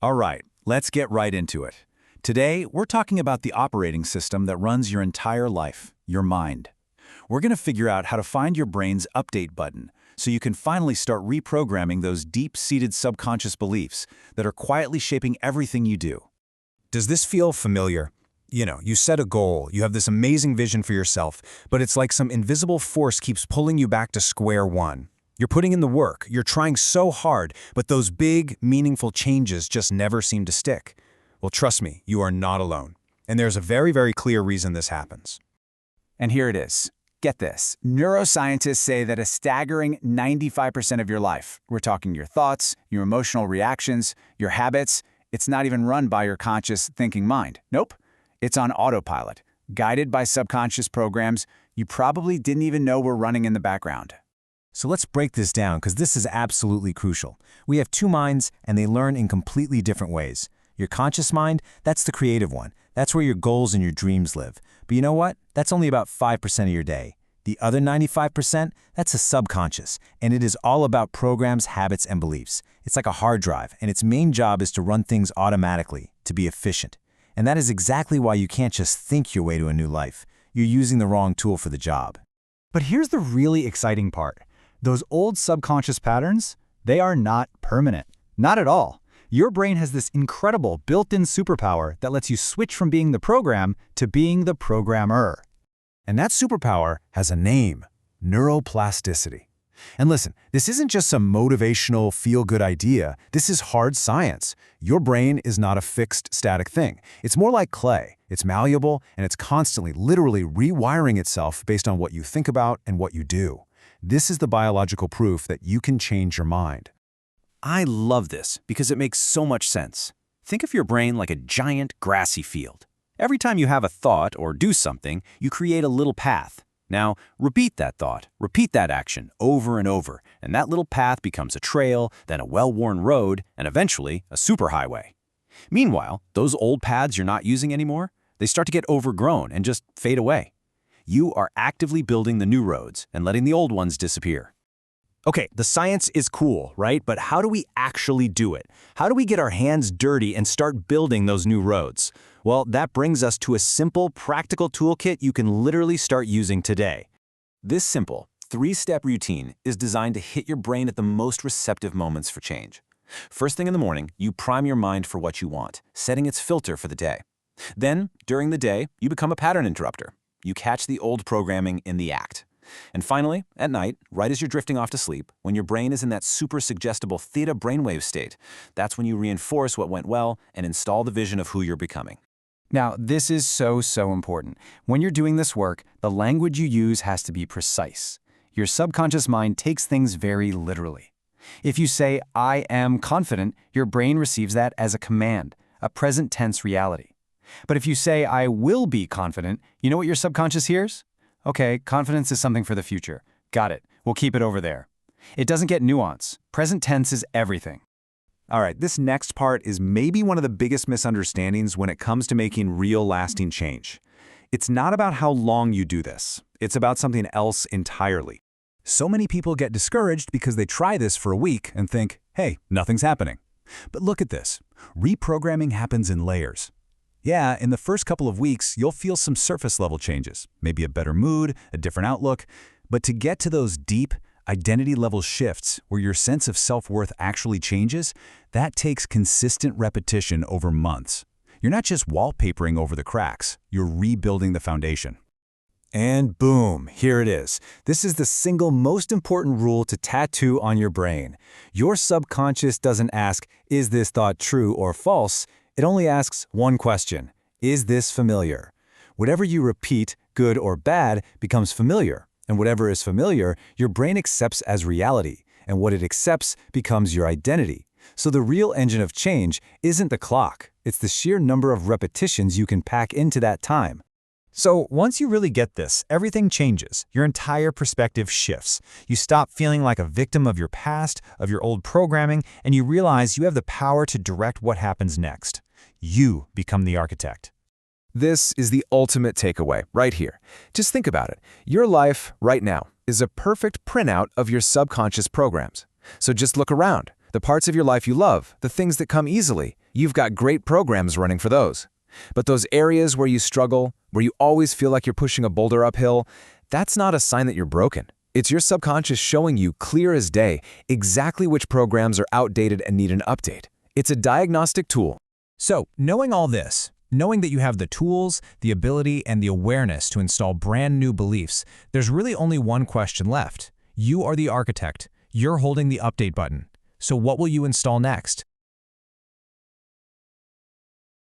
All right, let's get right into it. Today, we're talking about the operating system that runs your entire life, your mind. We're going to figure out how to find your brain's update button so you can finally start reprogramming those deep-seated subconscious beliefs that are quietly shaping everything you do. Does this feel familiar? You set a goal, you have this amazing vision for yourself, but it's like some invisible force keeps pulling you back to square one. You're putting in the work, you're trying so hard, but those big, meaningful changes just never seem to stick. Well, trust me, you are not alone. And there's a very, very clear reason this happens. And here it is. Get this. Neuroscientists say that a staggering 95% of your life, we're talking your thoughts, your emotional reactions, your habits, it's not even run by your conscious thinking mind. Nope. It's on autopilot, guided by subconscious programs you probably didn't even know were running in the background. So let's break this down because this is absolutely crucial. We have two minds and they learn in completely different ways. Your conscious mind, that's the creative one. That's where your goals and your dreams live. But you know what? That's only about 5% of your day. The other 95%, that's a subconscious, and it is all about programs, habits, and beliefs. It's like a hard drive, and its main job is to run things automatically, to be efficient. And that is exactly why you can't just think your way to a new life. You're using the wrong tool for the job. But here's the really exciting part. Those old subconscious patterns, they are not permanent. Not at all. Your brain has this incredible built-in superpower that lets you switch from being the program to being the programmer. And that superpower has a name: neuroplasticity. And listen, this isn't just some motivational, feel-good idea. This is hard science. Your brain is not a fixed, static thing. It's more like clay. It's malleable, and it's constantly, literally rewiring itself based on what you think about and what you do. This is the biological proof that you can change your mind. I love this because it makes so much sense. Think of your brain like a giant grassy field. Every time you have a thought or do something, you create a little path. Now, repeat that thought, repeat that action over and over, and that little path becomes a trail, then a well-worn road, and eventually a superhighway. Meanwhile, those old paths you're not using anymore, they start to get overgrown and just fade away. You are actively building the new roads and letting the old ones disappear. Okay, the science is cool, right? But how do we actually do it? How do we get our hands dirty and start building those new roads? Well, that brings us to a simple, practical toolkit you can literally start using today. This simple, 3-step routine is designed to hit your brain at the most receptive moments for change. First thing in the morning, you prime your mind for what you want, setting its filter for the day. Then, during the day, you become a pattern interrupter. You catch the old programming in the act. And finally, at night, right as you're drifting off to sleep, when your brain is in that super suggestible theta brainwave state, that's when you reinforce what went well and install the vision of who you're becoming. Now, this is so important. When you're doing this work, the language you use has to be precise. Your subconscious mind takes things very literally. If you say, "I am confident," your brain receives that as a command, a present tense reality. But if you say, "I will be confident," you know what your subconscious hears? Okay, confidence is something for the future. Got it. We'll keep it over there. It doesn't get nuance. Present tense is everything. All right, this next part is maybe one of the biggest misunderstandings when it comes to making real lasting change. It's not about how long you do this. It's about something else entirely. So many people get discouraged because they try this for a week and think, hey, nothing's happening. But look at this. Reprogramming happens in layers. Yeah, in the first couple of weeks, you'll feel some surface level changes, maybe a better mood, a different outlook. But to get to those deep, identity level shifts where your sense of self-worth actually changes, that takes consistent repetition over months. You're not just wallpapering over the cracks, you're rebuilding the foundation. And boom, here it is. This is the single most important rule to tattoo on your brain. Your subconscious doesn't ask, is this thought true or false? It only asks one question, is this familiar? Whatever you repeat, good or bad, becomes familiar. And whatever is familiar, your brain accepts as reality. And what it accepts becomes your identity. So the real engine of change isn't the clock. It's the sheer number of repetitions you can pack into that time. So once you really get this, everything changes. Your entire perspective shifts. You stop feeling like a victim of your past, of your old programming, and you realize you have the power to direct what happens next. You become the architect. This is the ultimate takeaway right here. Just think about it. Your life right now is a perfect printout of your subconscious programs. So just look around. The parts of your life you love, the things that come easily, You've got great programs running for those. But those areas where you struggle, where you always feel like you're pushing a boulder uphill, that's not a sign that you're broken. It's your subconscious showing you clear as day exactly which programs are outdated and need an update. It's a diagnostic tool. So, knowing all this, knowing that you have the tools, the ability, and the awareness to install brand new beliefs, there's really only one question left. You are the architect. You're holding the update button. So what will you install next?